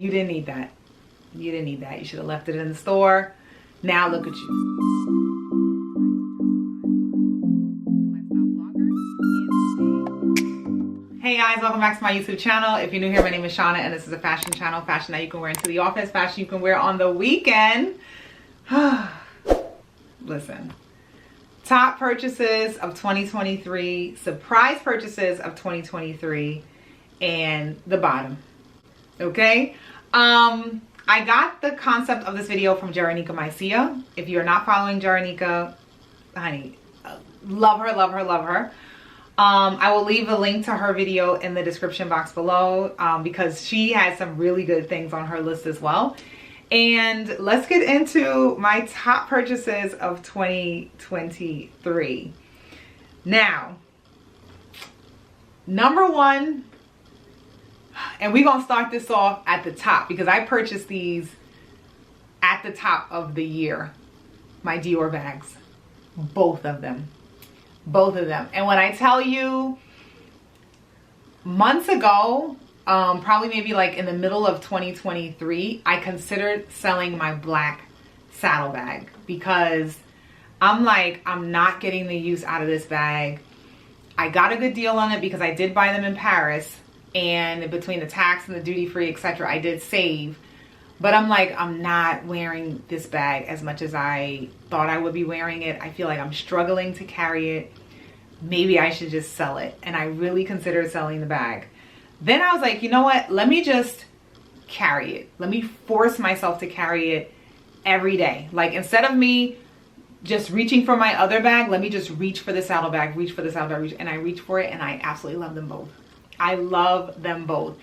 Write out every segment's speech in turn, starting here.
You didn't need that. You didn't need that. You should have left it in the store. Now look at you. Hey guys, welcome back to my YouTube channel. If you're new here, my name is Shannah and this is a fashion channel. Fashion that you can wear into the office, fashion you can wear on the weekend. Listen, top purchases of 2023, surprise purchases of 2023, and the bottom. Okay? I got the concept of this video from Jaranika Mycia. If you're not following Jaranika, honey, love her, love her, love her. I will leave a link to her video in the description box below because she has some really good things on her list as well. And let's get into my top purchases of 2023. Now, number one, and we're going to start this off at the top because I purchased these at the top of the year. My Dior bags. Both of them. Both of them. And when I tell you, months ago, probably maybe like in the middle of 2023, I considered selling my black saddlebag because I'm like, I'm not getting the use out of this bag. I got a good deal on it because I did buy them in Paris, and between the tax and the duty free, etc., I did save. But I'm like, I'm not wearing this bag as much as I thought I would be wearing it. I feel like I'm struggling to carry it. Maybe I should just sell it. And I really considered selling the bag. Then I was like, you know what? Let me just carry it. Let me force myself to carry it every day. Like, instead of me just reaching for my other bag, let me just reach for the saddlebag, reach for the saddlebag, and I reach for it, and I absolutely love them both. I love them both.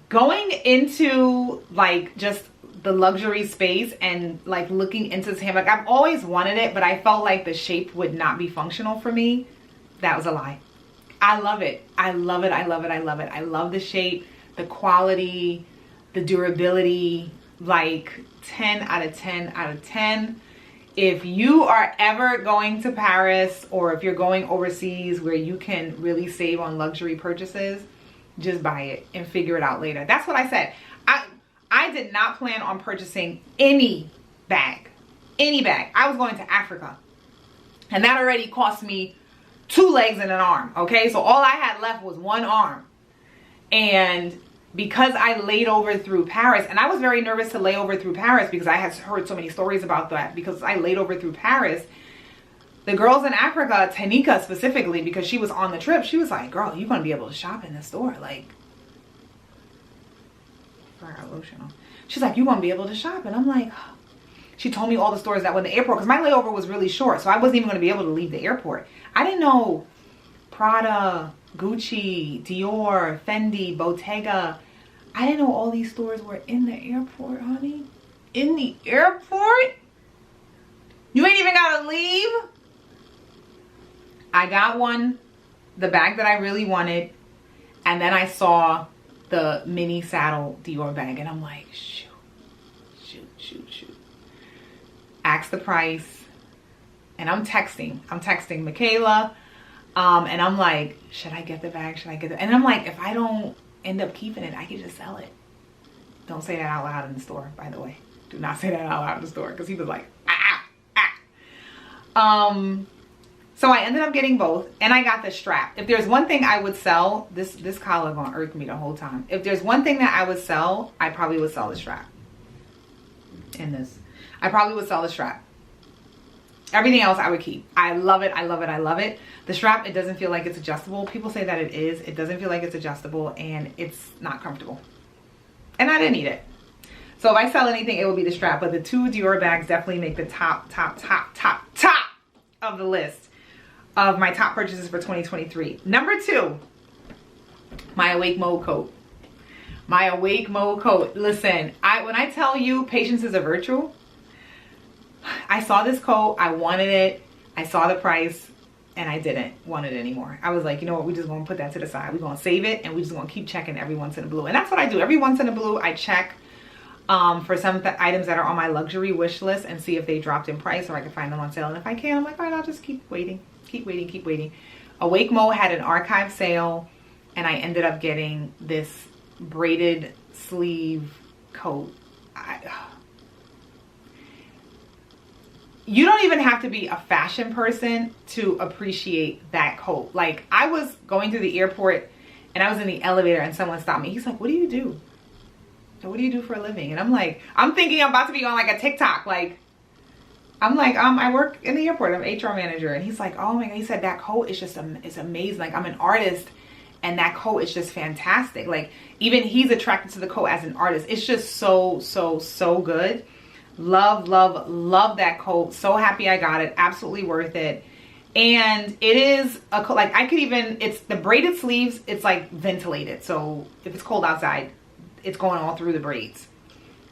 Going into like just the luxury space and like looking into this handbag, I've always wanted it, but I felt like the shape would not be functional for me. That was a lie. I love it. I love it. I love it. I love it. I love the shape, the quality, the durability, like 10 out of 10 out of 10. If you are ever going to Paris or if you're going overseas where you can really save on luxury purchases, just buy it and figure it out later. That's what I said. I did not plan on purchasing any bag. Any bag. I was going to Africa. And that already cost me 2 legs and an arm. Okay? So all I had left was 1 arm. And because I laid over through Paris, and I was very nervous to lay over through Paris because I had heard so many stories about that, because I laid over through Paris. The girls in Africa, Tanika specifically, because she was on the trip, she was like, girl, you're going to be able to shop in this store. Like, I got lotion on. She's like, you're going to be able to shop. And I'm like, she told me all the stores that were in the airport because my layover was really short. So I wasn't even going to be able to leave the airport. I didn't know Prada, Gucci, Dior, Fendi, Bottega. I didn't know all these stores were in the airport, honey. In the airport? You ain't even got to leave? I got one, the bag that I really wanted, and then I saw the mini saddle Dior bag, and I'm like, shoot, shoot, shoot, shoot. Ask the price, and I'm texting Michaela, and I'm like, should I get the bag? Should I get it? And I'm like, if I don't end up keeping it, I could just sell it. Don't say that out loud in the store, by the way. Do not say that out loud in the store, because he was like, So I ended up getting both, and I got the strap. If there's one thing I would sell, this collar gonna irk me the whole time. If there's one thing that I would sell, I probably would sell the strap. In this, I probably would sell the strap. Everything else I would keep. I love it. I love it. I love it. The strap, it doesn't feel like it's adjustable. People say that it is. It doesn't feel like it's adjustable, and it's not comfortable. And I didn't need it. So if I sell anything, it will be the strap. But the 2 Dior bags definitely make the top of the list of my top purchases for 2023. Number 2, my Awake Mode coat. My Awake Mode coat. Listen, when I tell you patience is a virtue, I saw this coat, I wanted it, I saw the price, and I didn't want it anymore. I was like, you know what, we're just gonna put that to the side. We're gonna save it, and we're just gonna keep checking every once in a blue. And that's what I do. Every once in a blue, I check for some items that are on my luxury wish list and see if they dropped in price or I can find them on sale. And if I can, I'm like, all right, I'll just keep waiting. Keep waiting, keep waiting. Awake Mo had an archive sale, and I ended up getting this braided sleeve coat. You don't even have to be a fashion person to appreciate that coat. Like, I was going through the airport and I was in the elevator and someone stopped me. He's like, what do you do? What do you do for a living? And I'm like, I'm thinking I'm about to be on like a TikTok. Like, I'm like, I work in the airport. I'm an HR manager. And he's like, oh my God. He said, that coat is just, it's amazing. Like, I'm an artist and that coat is just fantastic. Like, even he's attracted to the coat as an artist. It's just so, so, so good. Love, love, love that coat. So happy I got it. Absolutely worth it. And it is a coat, like I could even, it's the braided sleeves. It's like ventilated. So if it's cold outside, it's going all through the braids.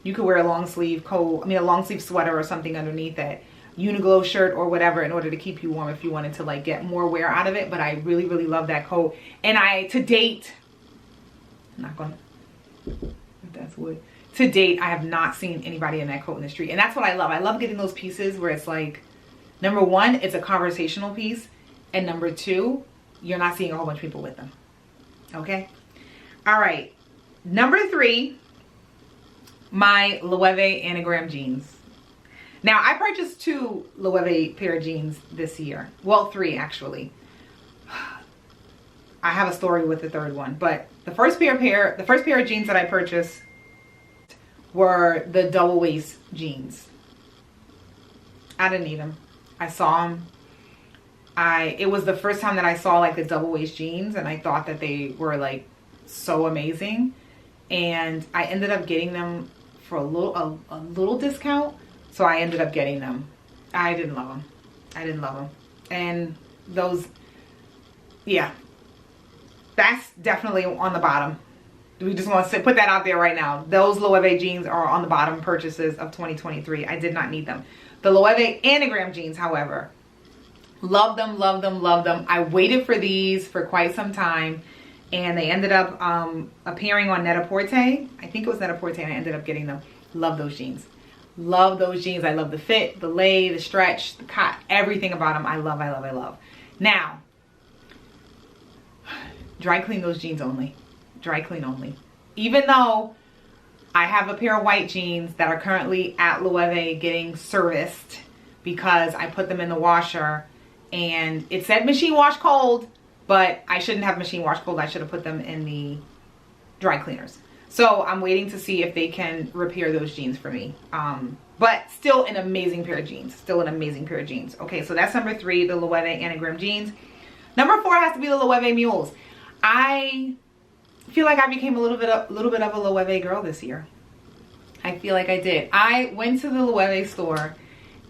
You could wear a long sleeve coat, a long sleeve sweater or something underneath it. Uniqlo shirt or whatever in order to keep you warm if you wanted to like get more wear out of it. But I really, really love that coat. And to date, I'm not going to, if that's wood. To date, I have not seen anybody in that coat in the street. And that's what I love. I love getting those pieces where it's like, number one, it's a conversational piece. And number two, you're not seeing a whole bunch of people with them. Okay? All right. Number three, my Loewe anagram jeans. Now, I purchased 2 Loewe pair of jeans this year. Well, 3 actually. I have a story with the third one. But the first pair of jeans that I purchased were the double waist jeans. I didn't need them. I saw them. It was the first time that I saw like the double waist jeans, and I thought that they were like so amazing. And I ended up getting them for a little discount. So I ended up getting them. I didn't love them. I didn't love them. And those, yeah, that's definitely on the bottom. We just want to put that out there right now. Those Loewe jeans are on the bottom purchases of 2023. I did not need them. The Loewe anagram jeans, however, love them, love them, love them. I waited for these for quite some time, and they ended up appearing on Net-a-Porter. I think it was Net-a-Porter, and I ended up getting them. Love those jeans. Love those jeans. I love the fit, the lay, the stretch, the cut, everything about them. I love, I love, I love. Now, dry clean those jeans only. Dry clean only. Even though I have a pair of white jeans that are currently at Loewe getting serviced because I put them in the washer and it said machine wash cold, but I shouldn't have machine wash cold. I should have put them in the dry cleaners. So I'm waiting to see if they can repair those jeans for me. But still an amazing pair of jeans. Still an amazing pair of jeans. Okay, so that's number 3, the Loewe anagram jeans. Number 4 has to be the Loewe mules. I feel like I became a little bit of a Loewe girl this year. I feel like I did. I went to the Loewe store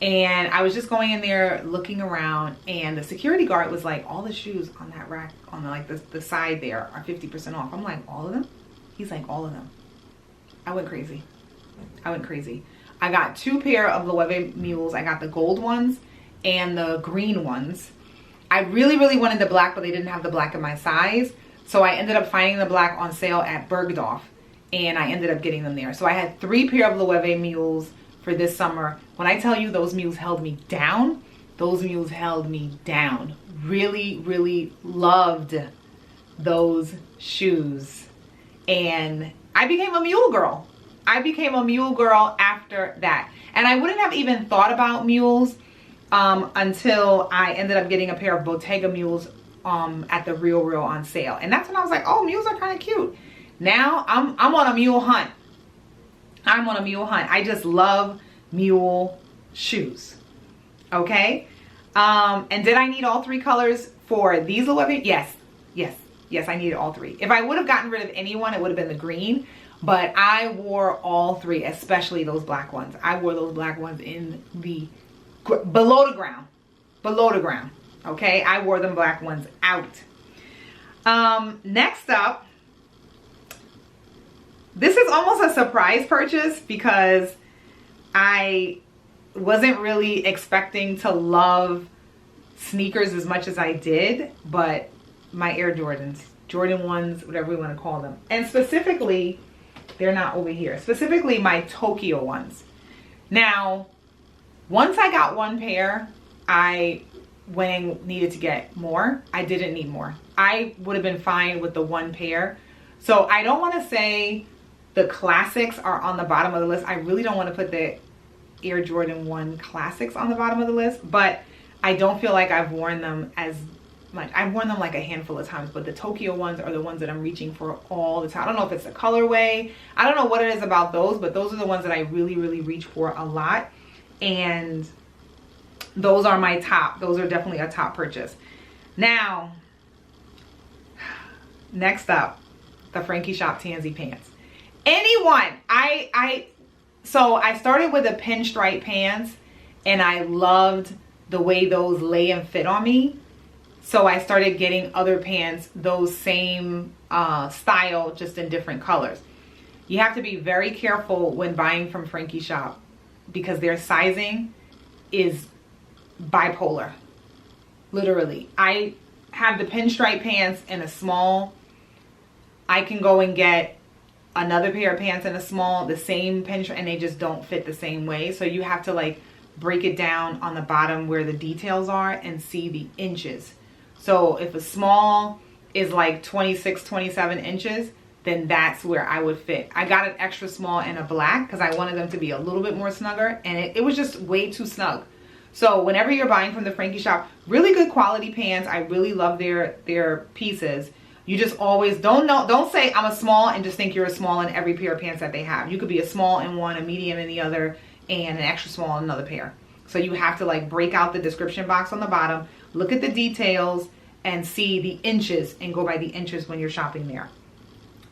and I was just going in there looking around, and the security guard was like, all the shoes on that rack on the side there are 50% off. I'm like, all of them? He's like, all of them. I went crazy. I went crazy. I got 2 pair of Loewe mules. I got the gold ones and the green ones. I really, really wanted the black, but they didn't have the black in my size. So I ended up finding the black on sale at Bergdorf, and I ended up getting them there. So I had 3 pair of Loewe mules for this summer. When I tell you those mules held me down, those mules held me down. Really, really loved those shoes. And I became a mule girl. I became a mule girl after that. And I wouldn't have even thought about mules until I ended up getting a pair of Bottega mules at the Real on sale. And that's when I was like, oh, mules are kind of cute. Now I'm on a mule hunt. I'm on a mule hunt. I just love mule shoes. Okay. And did I need all 3 colors for these Loewe? Yes. Yes. Yes, I needed all 3. If I would have gotten rid of any one, it would have been the green. But I wore all 3, especially those black ones. I wore those black ones in the below the ground. Below the ground. Okay, I wore them black ones out. Next up, this is almost a surprise purchase because I wasn't really expecting to love sneakers as much as I did, but my Air Jordans, Jordan 1s, whatever we want to call them. And specifically, they're not over here. Specifically, my Tokyo ones. Now, once I got 1 pair, I went and needed to get more. I didn't need more. I would have been fine with the 1 pair. So I don't want to say The classics are on the bottom of the list. I really don't want to put the Air Jordan 1 classics on the bottom of the list, but I don't feel like I've worn them as much. I've worn them like a handful of times, but the Tokyo ones are the ones that I'm reaching for all the time. I don't know if it's the colorway. I don't know what it is about those, but those are the ones that I really, really reach for a lot. And those are my top. Those are definitely a top purchase. Now, next up, the Frankie Shop Tansy pants. Anyone, so I started with the pinstripe pants, and I loved the way those lay and fit on me. So I started getting other pants, those same style, just in different colors. You have to be very careful when buying from Frankie Shop because their sizing is bipolar. Literally. I have the pinstripe pants in a small. I can go and get another pair of pants in a small, the same pinstripe, and they just don't fit the same way. So you have to like break it down on the bottom where the details are and see the inches. So if a small is like 26, 27 inches, then that's where I would fit. I got an extra small in a black because I wanted them to be a little bit more snugger, and it was just way too snug. So whenever you're buying from the Frankie Shop, really good quality pants. I really love their pieces. You just always don't say I'm a small and just think you're a small in every pair of pants that they have. You could be a small in one, a medium in the other, and an extra small in another pair. So you have to like break out the description box on the bottom, look at the details, and see the inches and go by the inches when you're shopping there.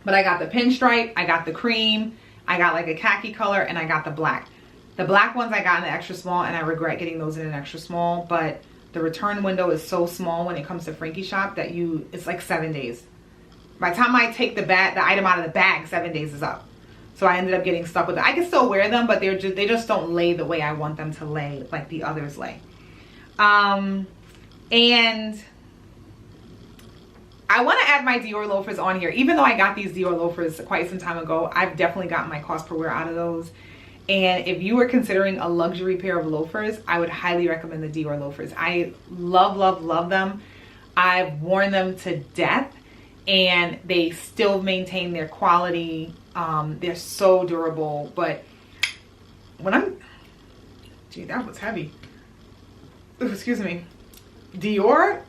But I got the pinstripe, I got the cream, I got like a khaki color, and I got the black. The black ones I got in the extra small, and I regret getting those in an extra small, but the return window is so small when it comes to Frankie Shop that it's like 7 days. By the time I take the item out of the bag, 7 days is up. So I ended up getting stuck with it. I can still wear them, but they just don't lay the way I want them to lay, like the others lay. And I want to add my Dior loafers on here. Even though I got these Dior loafers quite some time ago, I've definitely gotten my cost per wear out of those. And if you were considering a luxury pair of loafers, I would highly recommend the Dior loafers. I love, love, love them. I've worn them to death, and they still maintain their quality. They're so durable. But when gee, that was heavy. Ooh, excuse me. Dior,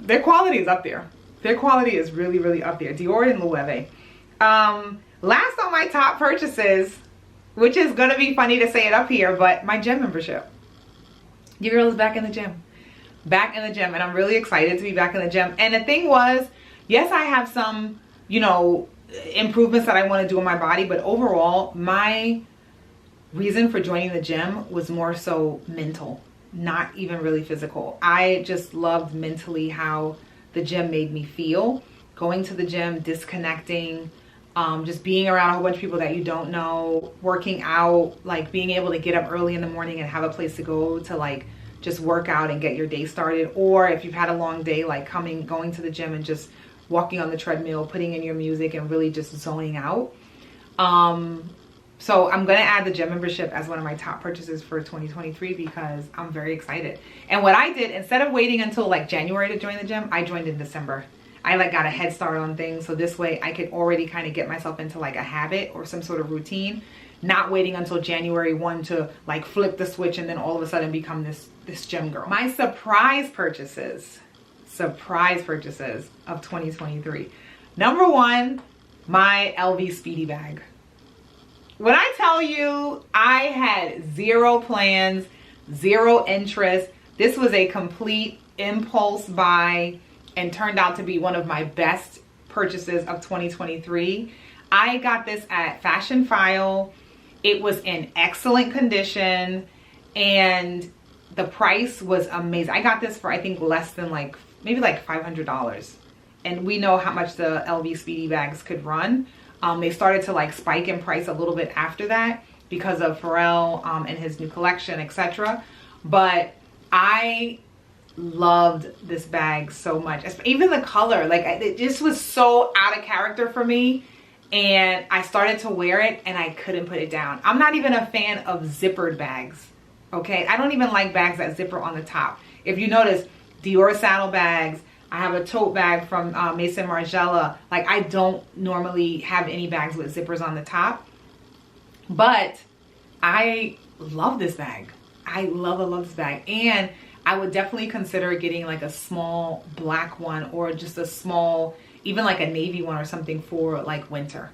their quality is up there. Their quality is really, really up there. Dior and Loewe. Last on my top purchases, which is going to be funny to say it up here, but my gym membership. Your girl is back in the gym. Back in the gym, and I'm really excited to be back in the gym. And the thing was, yes, I have some, improvements that I want to do in my body, but overall, my reason for joining the gym was more so mental, not even really physical. I just loved mentally how the gym made me feel. Going to the gym, disconnecting, just being around a whole bunch of people that you don't know, working out, like being able to get up early in the morning and have a place to go to like just work out and get your day started. Or if you've had a long day, like going to the gym and just walking on the treadmill, putting in your music and really just zoning out. So I'm going to add the gym membership as one of my top purchases for 2023 because I'm very excited. And what I did, instead of waiting until like January to join the gym, I joined in December. I like got a head start on things. So this way I could already kind of get myself into like a habit or some sort of routine, not waiting until January 1 to like flip the switch and then all of a sudden become this gym girl. My surprise purchases of 2023. Number one, my LV Speedy bag. When I tell you I had zero plans, zero interest, this was a complete impulse buy and turned out to be one of my best purchases of 2023. I got this at Fashion File. It was in excellent condition and the price was amazing. I got this for I think less than maybe $500. And we know how much the LV Speedy bags could run. They started to like spike in price a little bit after that because of Pharrell and his new collection, etc. But I loved this bag so much. Even the color, like it just was so out of character for me. And I started to wear it and I couldn't put it down. I'm not even a fan of zippered bags. Okay, I don't even like bags that zipper on the top. If you notice, Dior saddlebags, I have a tote bag from Maison Margiela. Like, I don't normally have any bags with zippers on the top, but I love this bag. I love this bag. And I would definitely consider getting like a small black one, or just a small, even like a navy one or something for like winter.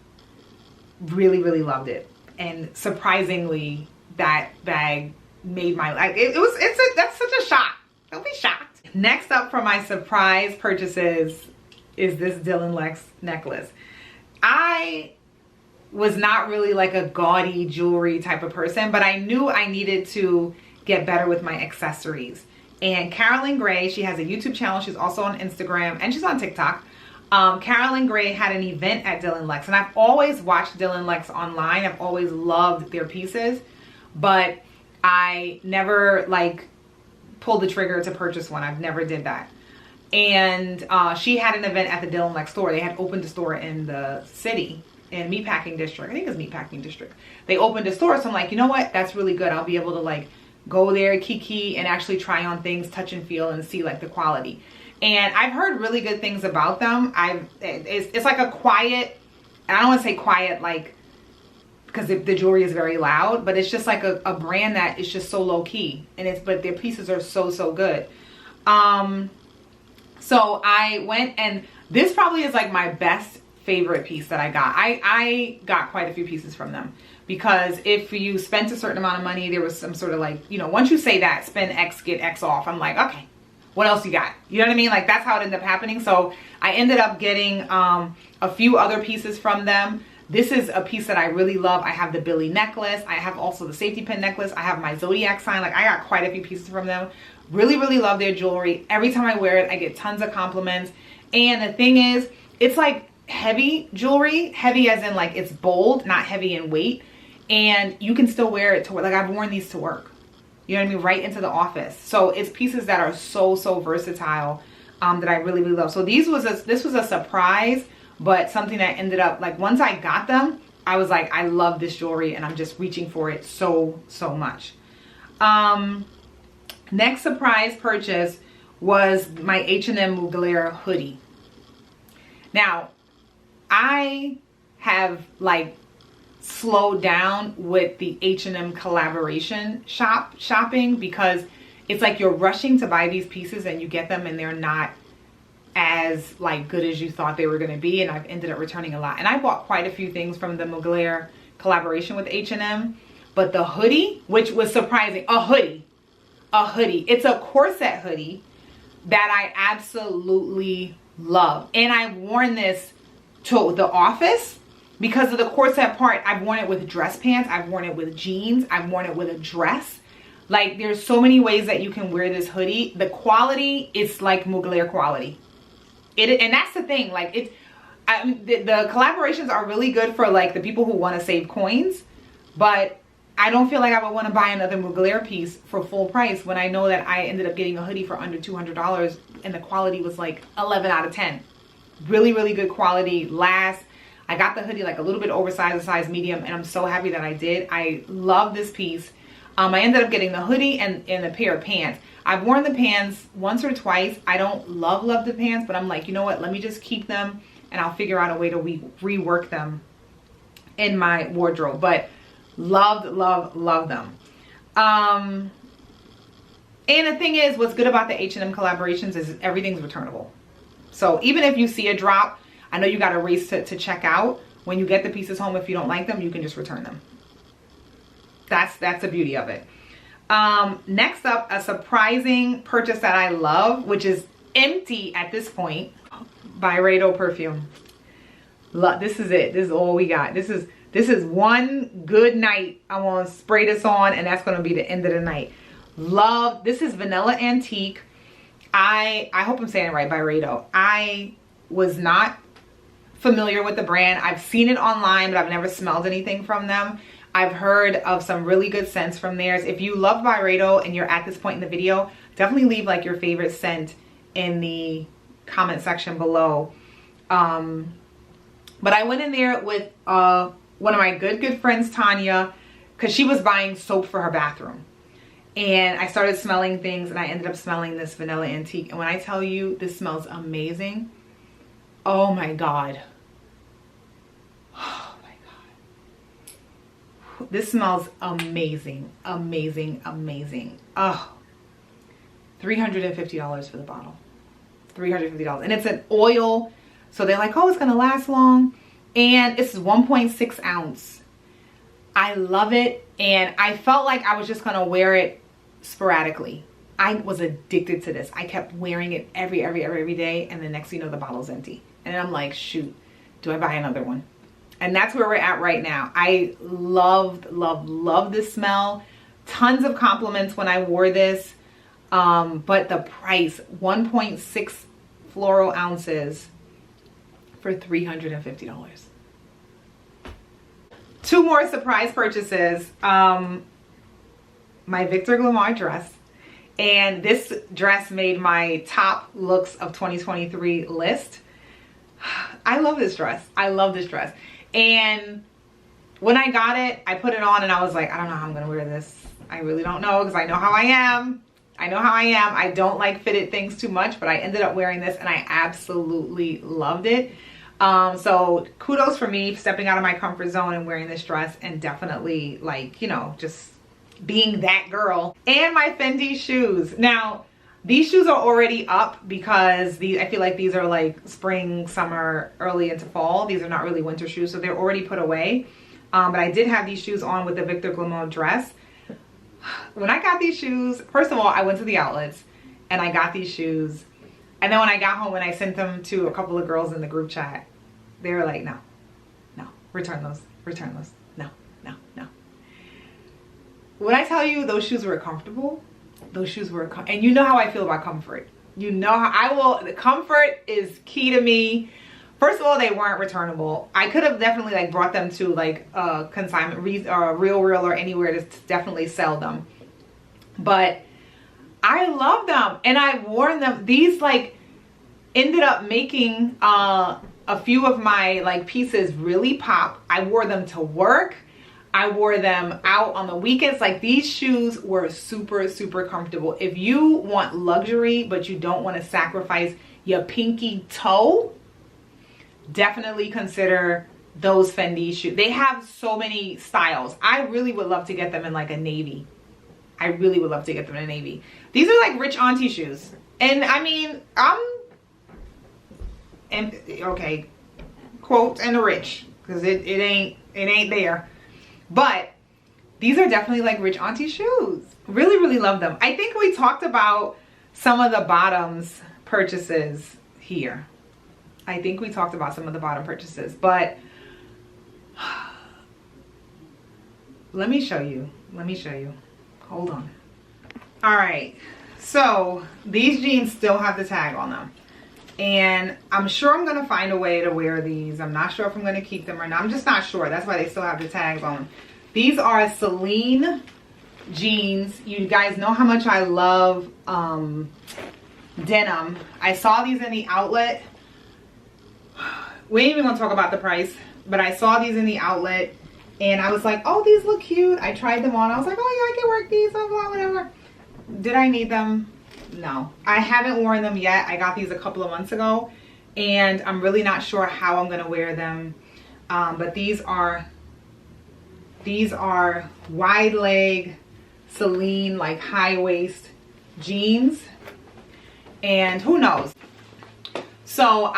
Really loved it. And surprisingly, that bag made my life. That's such a shock. Don't be shocked. Next up for my surprise purchases is this Dylan Lex necklace. I was not really like a gaudy jewelry type of person, but I knew I needed to get better with my accessories. And Carolyn Gray, she has a YouTube channel. She's also on Instagram and she's on TikTok. Carolyn Gray had an event at Dylan Lex, and I've always watched Dylan Lex online. I've always loved their pieces, but I never like pulled the trigger to purchase one. I've never did that. And she had an event at the Dylan Lex store. They had opened a store in the city, in Meatpacking District. I think it's Meatpacking District. They opened a store, so I'm like, you know what? That's really good. I'll be able to like go there, kiki, and actually try on things, touch and feel, and see like the quality. And I've heard really good things about them. It's like a quiet, I don't want to say quiet like, because the jewelry is very loud, but it's just like a brand that is just so low key, and but their pieces are so good. So I went, and this probably is like my best favorite piece that I got. I got quite a few pieces from them, because if you spent a certain amount of money, there was some sort of like, you know, once you say that, spend X, get X off, I'm like, okay, what else you got? You know what I mean? Like, that's how it ended up happening. So I ended up getting a few other pieces from them. This is a piece that I really love. I have the Billy necklace. I have also the safety pin necklace. I have my Zodiac sign. Like, I got quite a few pieces from them. Really love their jewelry. Every time I wear it, I get tons of compliments. And the thing is, it's like heavy jewelry. Heavy as in like it's bold, not heavy in weight. And you can still wear it to work. Like, I've worn these to work. You know what I mean? Right into the office. So it's pieces that are so versatile that I really love. So this was a surprise, but something that ended up, like, once I got them, I was like, I love this jewelry, and I'm just reaching for it so much. Next surprise purchase was my H&M Mugler hoodie. Now, I have like slowed down with the H&M collaboration shopping, because it's like you're rushing to buy these pieces and you get them and they're not as like good as you thought they were going to be, and I've ended up returning a lot. And I bought quite a few things from the Mugler collaboration with H&M, but the hoodie, which was surprising, a hoodie, it's a corset hoodie that I absolutely love. And I've worn this to the office because of the corset part. I've worn it with dress pants, I've worn it with jeans, I've worn it with a dress. Like, there's so many ways that you can wear this hoodie. The quality is like Mugler quality. And that's the thing, like, the collaborations are really good for like the people who want to save coins, but I don't feel like I would want to buy another Mugler piece for full price when I know that I ended up getting a hoodie for under $200 and the quality was like 11 out of 10. Really good quality. Lasts. I got the hoodie like a little bit oversized, a size medium, and I'm so happy that I did. I love this piece. I ended up getting the hoodie and a pair of pants. I've worn the pants once or twice. I don't love the pants, but I'm like, you know what? Let me just keep them and I'll figure out a way to rework them in my wardrobe. But love them. And the thing is, what's good about the H&M collaborations is everything's returnable. So even if you see a drop, I know you got to race to check out. When you get the pieces home, if you don't like them, you can just return them. That's the beauty of it. Next up, a surprising purchase that I love, which is empty at this point. Byredo perfume. This is it. This is all we got. This is one good night. I want to spray this on, and that's going to be the end of the night. Love. This is Vanilla Antique. I hope I'm saying it right, Byredo. I was not familiar with the brand. I've seen it online, but I've never smelled anything from them. I've heard of some really good scents from theirs. If you love Byredo and you're at this point in the video, definitely leave like your favorite scent in the comment section below. But I went in there with one of my good friends, Tanya, because she was buying soap for her bathroom. and I started smelling things, and I ended up smelling this vanilla antique. And when I tell you, this smells amazing. Oh my God. Oh my God. This smells amazing, amazing, amazing. Oh, $350 for the bottle. $350. And it's an oil, so they're like, oh, it's gonna last long. And it's 1.6 ounce. I love it, and I felt like I was just gonna wear it sporadically. I was addicted to this. I kept wearing it every day, and the next thing you know, the bottle's empty. And I'm like, shoot, do I buy another one? And that's where we're at right now. I loved this smell. Tons of compliments when I wore this. But the price, 1.6 floral ounces for $350. Two more surprise purchases. My Victor Glamar dress. And this dress made my top looks of 2023 list. I love this dress. I love this dress. And when I got it, I put it on and I was like, I don't know how I'm gonna wear this. I really don't know, because I know how I am. I know how I am. I don't like fitted things too much, but I ended up wearing this and I absolutely loved it. So kudos for me stepping out of my comfort zone and wearing this dress, and definitely, like, you know, just being that girl. And my Fendi shoes. Now, these shoes are already up because I feel like these are like spring, summer, early into fall. These are not really winter shoes, so they're already put away. But I did have these shoes on with the Victor Glamar dress. When I got these shoes, first of all, I went to the outlets and I got these shoes. And then when I got home and I sent them to a couple of girls in the group chat, they were like, no, return those, no. When I tell you those shoes were comfortable, those shoes were, and you know how I feel about comfort. You know how the comfort is key to me. First of all, they weren't returnable. I could have definitely like brought them to like a consignment or a Real or anywhere to definitely sell them. But I love them and I wore them. These like ended up making a few of my like pieces really pop. I wore them to work. I wore them out on the weekends. Like, these shoes were super comfortable. If you want luxury, but you don't want to sacrifice your pinky toe, definitely consider those Fendi shoes. They have so many styles. I really would love to get them in like a navy. I really would love to get them in a navy. These are like rich auntie shoes. And I mean, okay, quote, and rich, because it ain't there. But these are definitely like rich auntie shoes. Really love them. I think we talked about some of the bottoms purchases here. I think we talked about some of the bottom purchases, but let me show you. Hold on. All right. So these jeans still have the tag on them. And I'm sure I'm going to find a way to wear these. I'm not sure if I'm going to keep them or not. I'm just not sure. That's why they still have the tags on. These are Celine jeans. You guys know how much I love denim. I saw these in the outlet. We ain't even going to talk about the price. But I saw these in the outlet. And I was like, oh, these look cute. I tried them on. I was like, oh, yeah, I can work these. Blah, blah, whatever. Did I need them? No, I haven't worn them yet. I got these a couple of months ago and I'm really not sure how I'm gonna wear them. But these are wide leg Celine, like high waist jeans, and who knows. So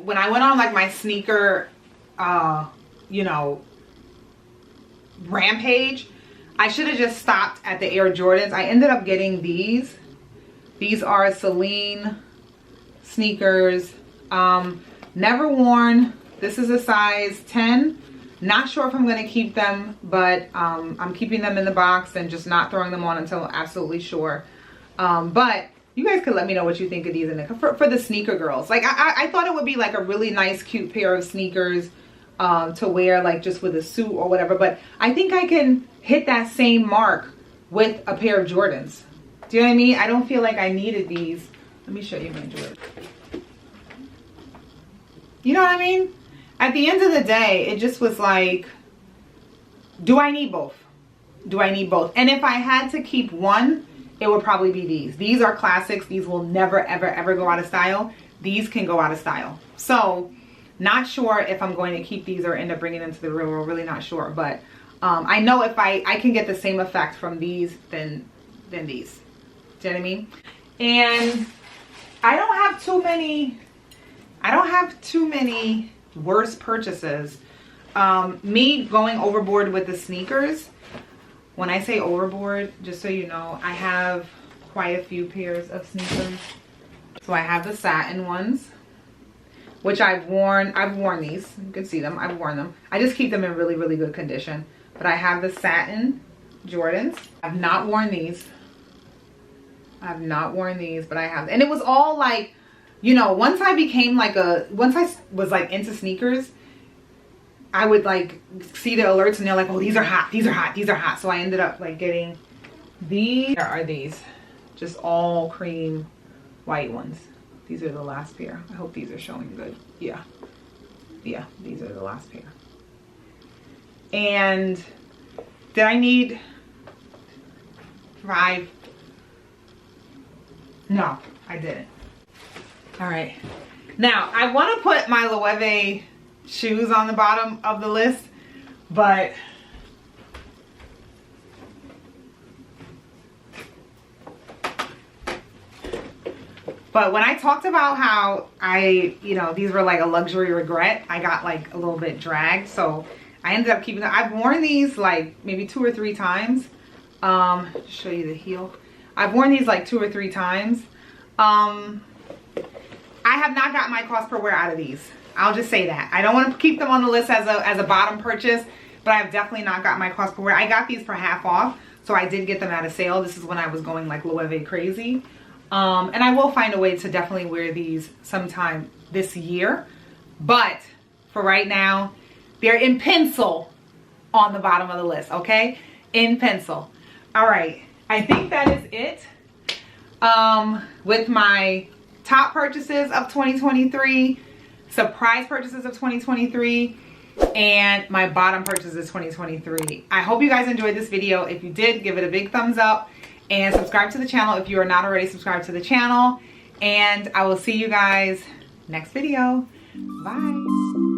when I went on like my sneaker, you know, rampage, I should have just stopped at the Air Jordans. I ended up getting these. These are Celine sneakers. Never worn. This is a size 10. Not sure if I'm going to keep them, but I'm keeping them in the box and just not throwing them on until absolutely sure. But you guys could let me know what you think of these for the sneaker girls. Like, I thought it would be like a really nice, cute pair of sneakers to wear like just with a suit or whatever. But I think I can hit that same mark with a pair of Jordans. Do you know what I mean? I don't feel like I needed these. Let me show you my Jordans. You know what I mean? At the end of the day, it just was like, do I need both? do I need both? And if I had to keep one, it would probably be these. These are classics. These will never, ever, ever go out of style. These can go out of style. So not sure if I'm going to keep these or end up bringing them to the real world. Really not sure. But I know if I can get the same effect from these than these. Do you know what I mean? And I don't have too many worse purchases. Me going overboard with the sneakers. When I say overboard, just so you know, I have quite a few pairs of sneakers. So I have the satin ones, which I've worn these. You can see them. I've worn them. I just keep them in really, really good condition. But I have the satin Jordans. I've not worn these. I've not worn these, but I have. And it was all like, you know, once I was like into sneakers, I would like see the alerts and they're like, oh, these are hot, these are hot, these are hot. So I ended up like getting these. There are these, just all cream white ones. These are the last pair. I hope these are showing good. Yeah, these are the last pair. And did I need 5? No, I didn't. All right, now I want to put my Loewe shoes on the bottom of the list, but when I talked about how these were like a luxury regret, I got like a little bit dragged, so I ended up keeping them. I've worn these like maybe 2 or 3 times. Show you the heel. I've worn these like 2 or 3 times. I have not got my cost per wear out of these. I'll just say that. I don't want to keep them on the list as a bottom purchase, but I've definitely not got my cost per wear. I got these for half off, so I did get them at a sale. This is when I was going like Loewe crazy. And I will find a way to definitely wear these sometime this year. But for right now, they're in pencil on the bottom of the list, okay? In pencil. All right, I think that is it with my top purchases of 2023. Surprise purchases of 2023, and my bottom purchases of 2023. I hope you guys enjoyed this video. If you did, give it a big thumbs up and subscribe to the channel if you are not already subscribed to the channel. And I will see you guys next video. Bye.